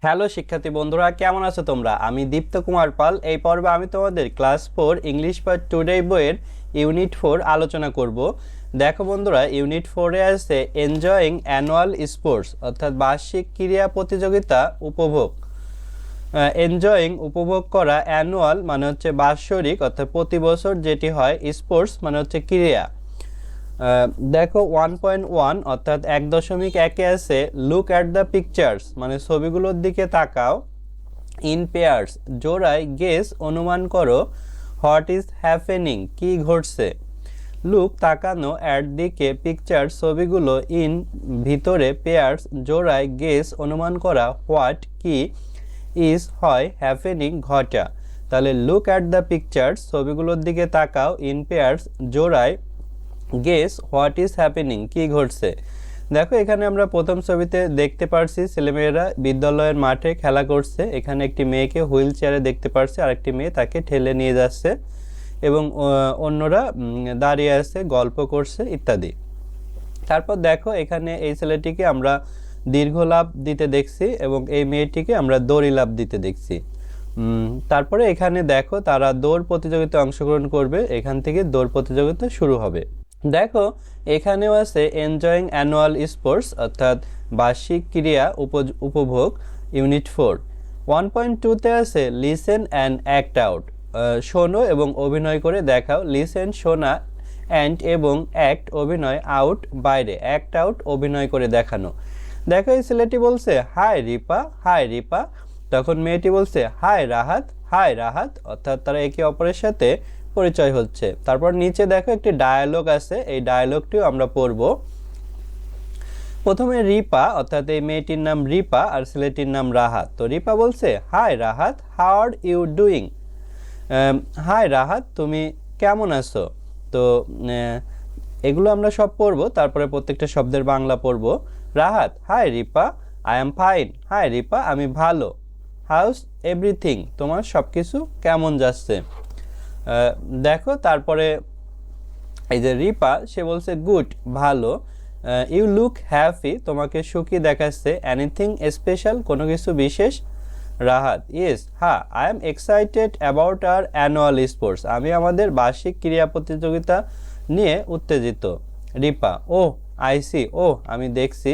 Hello শিক্ষার্থী বন্ধুরা, কেমন আছো তোমরা? আমি দীপ্ত কুমার পাল। এই পর্বে আমি তোমাদের ক্লাস 4 ইংলিশ পার্ট টুডে বইয়ের ইউনিট 4 আলোচনা করব। দেখো বন্ধুরা, ইউনিট 4-এ আছে এনজয়িং অ্যানুয়াল স্পোর্টস, অর্থাৎ বার্ষিক ক্রীড়া প্রতিযোগিতা উপভোগ। এনজয়িং উপভোগ করা, অ্যানুয়াল মানে হচ্ছে বাৎসরিক অর্থাৎ প্রতি বছর যেটি হয়, স্পোর্টস মানে হচ্ছে ক্রীড়া। দেখো 1.1 অর্থাৎ 1.1-এ আছে লুক অ্যাট দ্য পিকচার্স, মানে ছবিগুলোর দিকে তাকাও। ইন পেয়ার্স জোড়ায়, গেস অনুমান করো, হোয়াট ইজ হ্যাপেনিং কি ঘটছে। লুক তাকানো, অ্যাট দিকে, পিকচার ছবিগুলো, ইন ভিতরে, পেয়ার্স জোড়ায়, গেস অনুমান করা, হোয়াট কি, ইজ হয়, হ্যাপেনিং ঘটা। তাহলে লুক অ্যাট দ্য পিকচার্স ছবিগুলোর দিকে তাকাও, ইন পেয়ার্স জোড়ায়, গেস হোয়াট ইজ হ্যাপেনিং কি ঘটছে। দেখো এখানে আমরা প্রথম ছবিতে দেখতে পারছি ছেলেমেয়েরা বিদ্যালয়ের মাঠে খেলা করছে। এখানে একটি মেয়েকে হুইল চেয়ারে দেখতে পারছি, আর একটি মেয়ে তাকে ঠেলে নিয়ে যাচ্ছে এবং অন্যরা দাঁড়িয়ে আছে, গল্প করছে ইত্যাদি। তারপর দেখো এখানে এই ছেলেটিকে আমরা দীর্ঘ লাফ দিতে দেখছি এবং এই মেয়েটিকে আমরা দড়ি লাফ দিতে দেখছি। তারপরে এখানে দেখো তারা দৌড় প্রতিযোগিতায় অংশগ্রহণ করবে, এখান থেকে দৌড় প্রতিযোগিতা শুরু হবে। দেখো এখানেও আছে এনজয়িং অ্যানুয়াল স্পোর্টস, অর্থাৎ বার্ষিক ক্রীড়া উপভোগ, ইউনিট 4। 1.2-তে আছে লিসেন অ্যান্ড অ্যাক্ট আউট, শোনো এবং অভিনয় করে দেখাও। লিসেন শোনা, অ্যান্ড এবং অ্যাক্ট অভিনয়, আউট বাইরে, অ্যাক্ট আউট অভিনয় করে দেখানো। দেখো এই ছেলেটি বলছে হাই রিপা, হাই রিপা। তখন মেয়েটি বলছে হাই রাহাত, হাই রাহাত, অর্থাৎ তারা একে অপরের সাথে পরিচয় হচ্ছে। তারপর নিচে দেখো একটি ডায়ালগ আছে, এই ডায়ালগটিও আমরা পড়ব। প্রথমে রিপা, অর্থাৎ এই মেয়েটির নাম রিপা আর ছেলেটির নাম রাহাত। তো রিপা বলছে hi Rahat, how are you doing. Hi Rahat, তুমি কেমন আছো। তো এগুলো আমরা সব পড়ব, তারপরে প্রত্যেকটা শব্দের বাংলা পড়ব। Rahat hi Ripa, I am fine. Hi Ripa, আমি ভালো। হাউস এভরিথিং, তোমার সব কিছু কেমন যাচ্ছে। দেখো তারপরে এই যে রিপা, সে বলছে গুড ভালো। ইউ লুক হ্যাপি, তোমাকে সুখী দেখাচ্ছে। এনিথিং স্পেশাল, কোনো কিছু বিশেষ। রাহাত ইয়েস হ্যাঁ, I am excited about our annual sports, আমি আমাদের বার্ষিক ক্রীড়া প্রতিযোগিতা নিয়ে উত্তেজিত। রিপা ও আই সি, ও আমি দেখছি।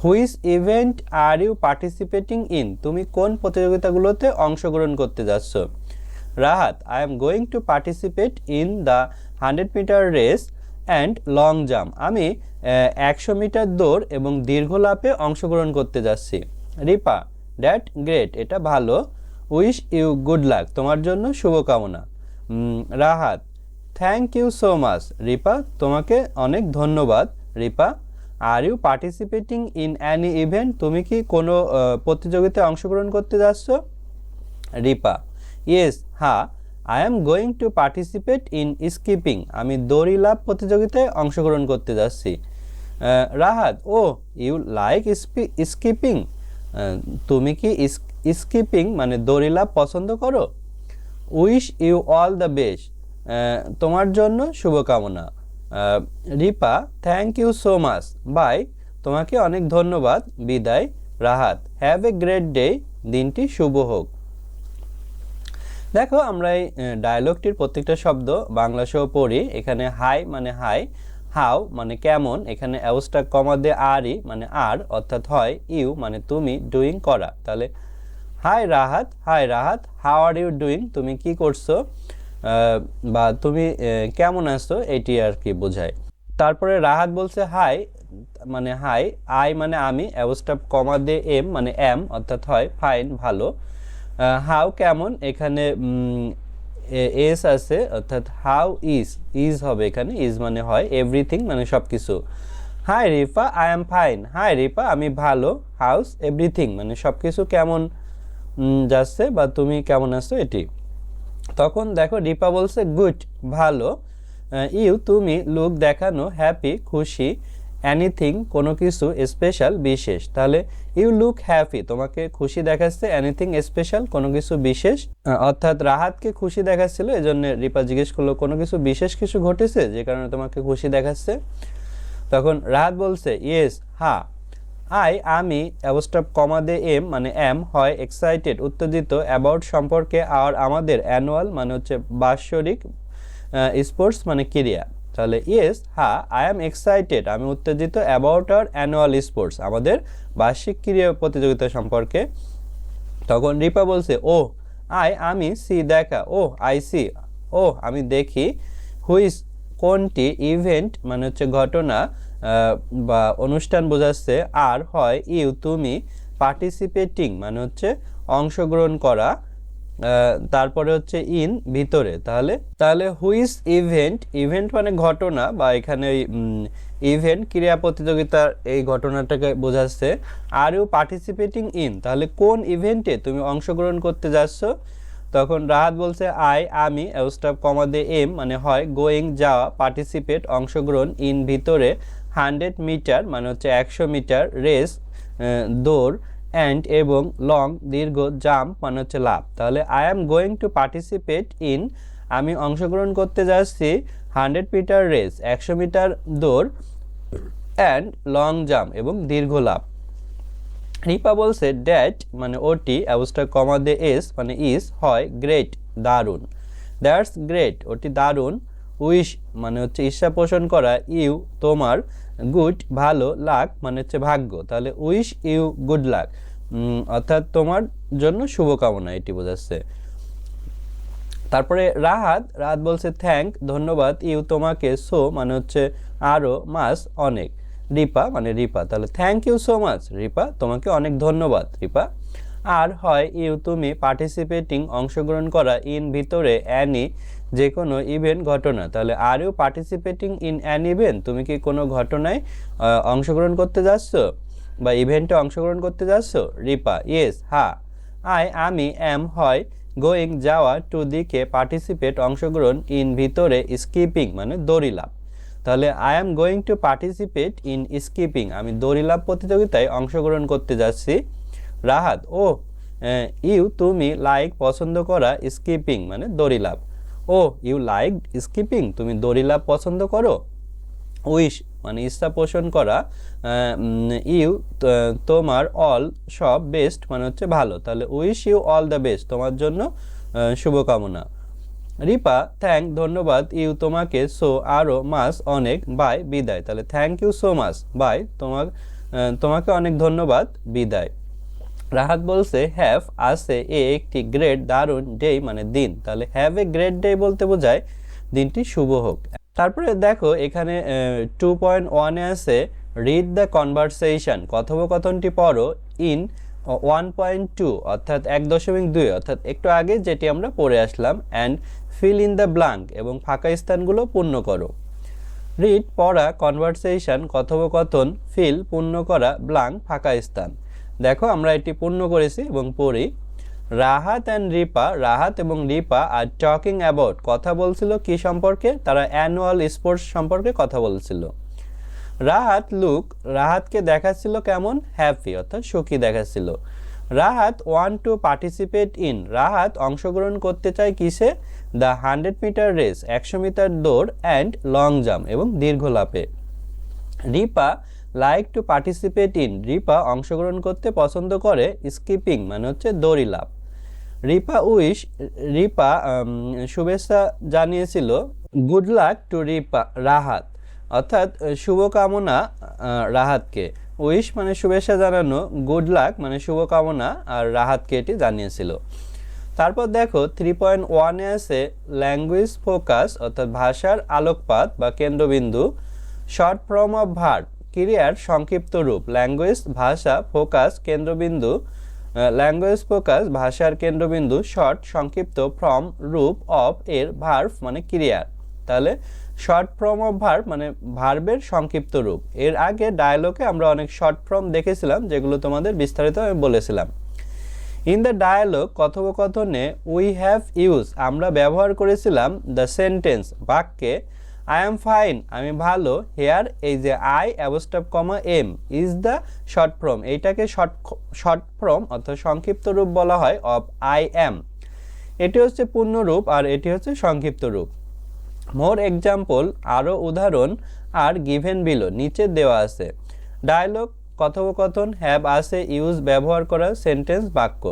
Which event are you participating in, তুমি কোন প্রতিযোগিতাগুলোতে অংশগ্রহণ করতে যাচ্ছ। Rahat I am going to participate in the 100-মিটার রেস অ্যান্ড লং জাম্প, আমি 100 মিটার দৌড় এবং দীর্ঘ লাফে অংশগ্রহণ করতে যাচ্ছি। রিপা দ্যাট গ্রেট, এটা ভালো। উইশ ইউ গুড লাক, তোমার জন্য শুভকামনা। Rahat thank you so much, Ripa তোমাকে অনেক ধন্যবাদ। Ripa are you participating in any event, তুমি কি কোনো প্রতিযোগিতায় অংশগ্রহণ করতে যাচ্ছ। রিপা ইয়েস হ্যাঁ, I am going to participate in skipping, আমি দড়ি লাফ প্রতিযোগিতায় অংশগ্রহণ করতে যাচ্ছি। Rahat oh you like skipping, তুমি কি স্কিপিং মানে দড়ি লাফ পছন্দ করো। Wish you all the best, তোমার জন্য শুভকামনা। Ripa thank you so much, bye, তোমাকে অনেক ধন্যবাদ, বিদায়। Rahat have a great day, দিনটি শুভ হোক। দেখো আমরা এই ডায়লগটির প্রত্যেকটা শব্দ বাংলা সহ পড়ি। এখানে হাই মানে হাই, হাউ মানে কেমন, এখানে অ্যাবস্ট্রাক্ট কমা দিয়ে আরই মানে আর অর্থাৎ হয়, ইউ মানে তুমি, ডুইং করা। তাহলে hi Rahat, hi Rahat, how are you doing, তুমি কি করছো বা তুমি কেমন আছো, এটি আর কি বোঝায়। তারপরে রাহাত বলছে হাই মানে হাই, আই মানে আমি, অ্যাবস্ট্রাক্ট কমা দিয়ে এম মানে এম অর্থাৎ হয়, ফাইন ভালো। হাউ কেমন, এখানে এস আছে অর্থাৎ হাউ ইজ, ইজ হবে এখানে, ইজ মানে হয়, এভরিথিং মানে সব কিছু। Hi Ripa I am fine, hi Ripa আমি ভালো। হাউস এভরিথিং মানে সব কিছু কেমন যাচ্ছে বা তুমি কেমন আছো এটি। তখন দেখো রিপা বলছে গুড ভালো। ইউ তুমি, লুক দেখানো, হ্যাপি খুশি, এনিথিং কোনো কিছু, স্পেশাল বিশেষ। তাহলে ইউ লুক হ্যাপি, তোমাকে খুশি দেখাচ্ছে, এনিথিং স্পেশাল কোনো কিছু বিশেষ, অর্থাৎ রাহাতকে খুশি দেখাচ্ছিল, এজন্য রিপা জিজ্ঞেস করলো কোনো কিছু বিশেষ কিছু ঘটেছে যে কারণে তোমাকে খুশি দেখাচ্ছে। তখন রাহাত বলছে ইয়েস হ্যাঁ, আমি অ্যাবস্ট্রপ কমা দিয়ে এম মানে এম হয় এক্সাইটেড উত্তেজিত অ্যাবাউট সম্পর্কে আর আমাদের অ্যানুয়াল মানে হচ্ছে বাৎসরিক স্পোর্টস মানে ক্রীড়া। তাহলে ইয়েস হ্যাঁ আই এম এক্সাইটেড আমি উত্তেজিত অ্যাবাউট আওয়ার অ্যানুয়াল স্পোর্টস আমাদের বার্ষিক ক্রীড়া প্রতিযোগিতা সম্পর্কে। তখন রিপা বলছে ও আমি সি দেখা ও আই সি ও আমি দেখি। হুইস কোনটি ইভেন্ট মানে হচ্ছে ঘটনা বা অনুষ্ঠান বোঝাচ্ছে। আর হয় ইউ তুমি পার্টিসিপেটিং মানে হচ্ছে অংশগ্রহণ করা তারপরে হচ্ছে ইন ভিতরে। তাহলে তাহলে হুইস ইভেন্ট ইভেন্ট মানে ঘটনা বা এখানে ইভেন্ট ক্রীড়া প্রতিযোগিতার এই ঘটনাটাকে বোঝাচ্ছে। আর ইউ পার্টিসিপেটিং ইন তাহলে কোন ইভেন্টে তুমি অংশগ্রহণ করতে যাচ্ছ। তখন রাহাত বলছে আমি অ্যাবস্ট্রপ কমা দিয়ে এম মানে হয় গোয়িং যাওয়া পার্টিসিপেট অংশগ্রহণ ইন ভিতরে 100 মিটার মানে হচ্ছে 100 মিটার রেস দৌড় অ্যান্ড এবং লং দীর্ঘ জাম্প মানে হচ্ছে লাভ। তাহলে I am going to participate in আমি অংশগ্রহণ করতে যাচ্ছি 100 মিটার রেস 100 মিটার দৌড় অ্যান্ড লং জাম্প এবং দীর্ঘ লাভ। রিপা বলছে ড্যাট মানে ওটি অ্যাবস্ট্রপ কমা দিয়ে এস মানে ইস হয় গ্রেট দারুণ। দ্যাটস গ্রেট ওটি দারুণ। উইশ মানে হচ্ছে ইচ্ছা পোষণ করা। ইউ তোমার। গুড ভালো। লাক মানে হচ্ছে ভাগ্য। তাহলে উইশ ইউ গুড লাক অর্থাৎ তোমার জন্য শুভকামনা এটি বোঝাচ্ছে। তারপরে রাহাত বলছে থ্যাংক ধন্যবাদ। ইউ তোমাকে। সো মানে হচ্ছে আরও। মাস অনেক। রিপা মানে রিপা তাহলে thank you so much Ripa তোমাকে অনেক ধন্যবাদ রিপা। আর হয় ইউ তুমি পার্টিসিপেটিং অংশগ্রহণ করা ইন ভিতরে অ্যানি যে কোনো ইভেন্ট ঘটনা। তাহলে are you participating in an event তুমি কি কোনো ঘটনায় অংশগ্রহণ করতে যাচ্ছ বা ইভেন্টে অংশগ্রহণ করতে যাচ্ছ। রিপা ইয়েস হ্যাঁ আমি এম হয় গোয়িং যাওয়া টু দিকে পার্টিসিপেট অংশগ্রহণ ইন ভিতরে স্কিপিং মানে দড়িলাফ। তাহলে I am going to participate in skipping আমি দড়িলাফ প্রতিযোগিতায় অংশগ্রহণ করতে যাচ্ছি। রাহাত ও ইউ তুমি লাইক পছন্দ করা স্কিপিং মানে দড়িলাফ। ও ইউ লাইক স্কিপিং তুমি দড়িলাফ পছন্দ করো। উইশ মানে ইচ্ছা পোষণ করা। ইউ তোমার। অল সব। বেস্ট মানে হচ্ছে ভালো। তাহলে wish you all the best তোমার জন্য শুভকামনা। রিপা থ্যাংক ধন্যবাদ। ইউ তোমাকে। সো আরও। মাস অনেক। বাই বিদায়। তাহলে thank you so much bye তোমাকে অনেক ধন্যবাদ বিদায়। রাহাত বলছে হ্যাভ আছে একটি গ্রেট দারুণ ডে মানে দিন। তাহলে হ্যাভ এ গ্রেট ডে বলতে বোঝায় দিনটি শুভ হোক। তারপরে দেখো এখানে 2.1 আছে রিড দ্য কনভারসেশন কথোপকথনটি পড়ো ইন 1.2 অর্থাৎ 1.2 অর্থাৎ একটু আগে যেটি আমরা পড়ে আসলাম and fill in the blank এবং ফাঁকা স্থানগুলো পূর্ণ করো। রিড পড়া কনভারসেশন কথোপকথন ফিল পূর্ণ করা ব্ল্যাঙ্ক ফাঁকা স্থান। দেখো আমরা এটি পূর্ণ করেছি এবং পড়ি। রাহাত এবং রিপা আর টকিং অ্যাবাউট কথা বলছিল কি সম্পর্কে তারা অ্যানুয়াল স্পোর্টস সম্পর্কে কথা বলছিল। রাহাতকে দেখাচ্ছিল কেমন হ্যাপি অর্থাৎ সুখী দেখাচ্ছিল। Rahat want to participate in Rahat অংশগ্রহণ করতে চায় কিসে দ্য 100 মিটার রেস 100 মিটার দৌড় অ্যান্ড লং জাম্প এবং দীর্ঘ লাফে। Ripa like to participate in Ripa অংশগ্রহণ করতে পছন্দ করে স্কিপিং মানে হচ্ছে দড়িলাফ। রিপা শুভেচ্ছা জানিয়েছিল গুড লাক টু রাহাত অর্থাৎ শুভকামনা রাহাতকে। উইশ মানে শুভেচ্ছা জানানো। গুড লাক মানে শুভকামনা আর রাহাতকে এটি জানিয়েছিল। তারপর দেখো 3.1 আছে ল্যাঙ্গুয়েজ ফোকাস অর্থাৎ ভাষার আলোকপাত বা কেন্দ্রবিন্দু। শর্ট ফর্ম অফ ভার্ব ক্রিয়ার সংক্ষিপ্ত রূপ। ল্যাঙ্গুয়েজ ভাষা ফোকাস কেন্দ্রবিন্দু ল্যাঙ্গুয়েজ ফোকাস ভাষার কেন্দ্রবিন্দু। শর্ট সংক্ষিপ্ত ফর্ম রূপ অফ এর ভার্ব মানে ক্রিয়ার। তাহলে শর্ট ফর্ম অফ ভার্ব মানে ভার্বের সংক্ষিপ্ত রূপ। এর আগে ডায়ালগে আমরা অনেক শর্ট ফর্ম দেখেছিলাম যেগুলো তোমাদের বিস্তারিত আমি বলেছিলাম। ইন দ্য ডায়ালগ কথোপকথনে উই হ্যাভ ইউজ আমরা ব্যবহার করেছিলাম দ্য সেন্টেন্স বাক্যে আই এম ফাইন আমি ভালো। হেয়ার এই যে I apostrophe comma m is the short form এইটাকে শর্ট ফর্ম অর্থাৎ সংক্ষিপ্ত রূপ বলা হয় অফ আই এম। এটি হচ্ছে পূর্ণ রূপ আর এটি হচ্ছে সংক্ষিপ্ত রূপ। মোর এক্সাম্পল আরও উদাহরণ আর গিভেন বিলো নিচে দেওয়া আছে। ডায়ালগ কথোপকথন, হ্যাভ আছে ইউজ ব্যবহার করা, সেন্টেন্স বাক্য।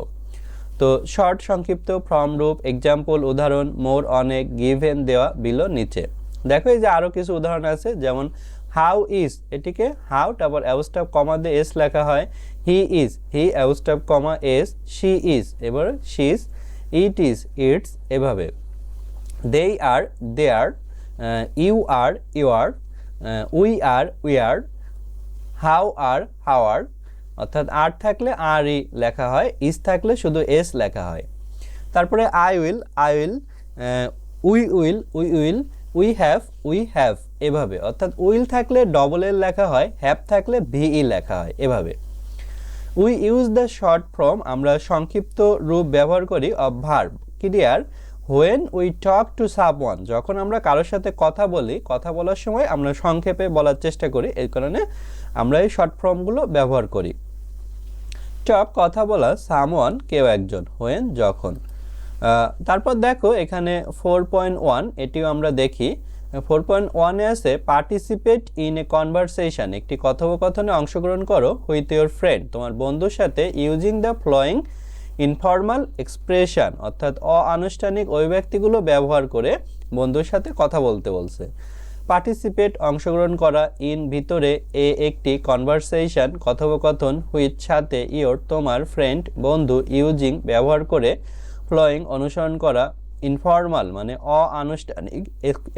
তো শর্ট সংক্ষিপ্ত, ফ্রম রূপ, এক্সাম্পল উদাহরণ, মোর অনেক, গিভেন দেওয়া, বিলো নিচে। দেখো এই যে আরও কিছু উদাহরণ আছে, যেমন হাউ ইজ, এটিকে হাউ তারপর অ্যাবস্ট্রাপ কমা দিয়ে এস লেখা হয়। He is, he apostrophe comma S, she is, এবার she is, it is, it's, এভাবে। They are, they're, you are, you're, we are, we're, how are, how're, অর্থাৎ আর থাকলে আর ই লেখা হয়, ইজ থাকলে শুধু এস লেখা হয়। তারপরে I will, we will, we have, এভাবে। অর্থাৎ উইল থাকলে ডবল এল লেখা হয়, হ্যাভ থাকলে ভিই লেখা হয়, এভাবে। We use the short form, আমরা সংক্ষিপ্ত রূপ ব্যবহার করি অফ ভার্ব ক্রিয়ার when we talk to someone, যখন আমরা কারোর সাথে কথা বলি, কথা বলার সময় আমরা সংক্ষেপে বলার চেষ্টা করি, এই কারণে আমরা এই শর্ট ফর্মগুলো ব্যবহার করি। টক কথা বলা, সামওয়ান কেউ একজন, হোয়েন যখন। তারপর দেখো এখানে 4.1, এটিও আমরা দেখি। 4.1-এ আছে পার্টিসিপেট ইন এ কনভারসেশন, একটি কথোপকথনে অংশগ্রহণ করো উইথ ইউর ফ্রেন্ড, তোমার বন্ধুর সাথে, using the following informal expression, অর্থাৎ অআনুষ্ঠানিক অভিব্যক্তিগুলো ব্যবহার করে বন্ধুর সাথে কথা বলতে বলছে। পার্টিসিপেট অংশগ্রহণ করা, ইন ভিতরে, এ একটি, কনভারসেশন কথোপকথন, হুইথ সাথে, ইয়োর তোমার, ফ্রেন্ড বন্ধু, ইউজিং ব্যবহার করে, ফ্লোয়িং অনুসরণ করা, ইনফর্মাল মানে অআনুষ্ঠানিক,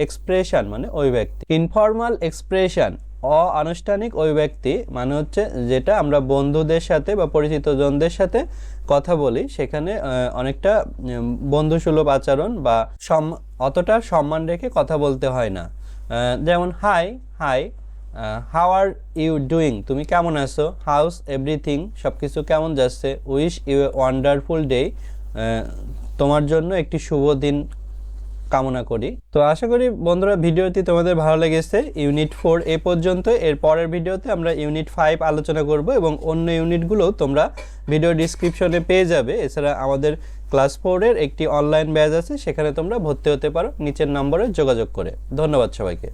এক্সপ্রেশন মানে অভিব্যক্তি। ইনফর্মাল এক্সপ্রেশন অআনুষ্ঠানিক অভিব্যক্তি মানে হচ্ছে যেটা আমরা বন্ধুদের সাথে বা পরিচিত জনদের সাথে কথা বলি, সেখানে অনেকটা বন্ধুসুলভ আচরণ বা অতটা সম্মান রেখে কথা বলতে হয় না। যেমন hi, how are you doing, তুমি কেমন আছো, হাউস এভরিথিং, সব কিছু কেমন যাচ্ছে, wish you a wonderful day, তোমার জন্য একটি শুভ দিন কামনা করি। তো আশা করি বন্ধুরা ভিডিওটি তোমাদের ভালো লেগেছে। ইউনিট 4 এ পর্যন্ত, এর পরের ভিডিওতে আমরা ইউনিট 5 আলোচনা করব এবং অন্য ইউনিটগুলো তোমরা ভিডিও ডিসক্রিপশনে পেয়ে যাবে। এছাড়া আমাদের ক্লাস 4-এর একটি অনলাইন ব্যাচ আছে, সেখানে তোমরা ভর্তি হতে পারো নিচের নম্বরে যোগাযোগ করে। ধন্যবাদ সবাইকে।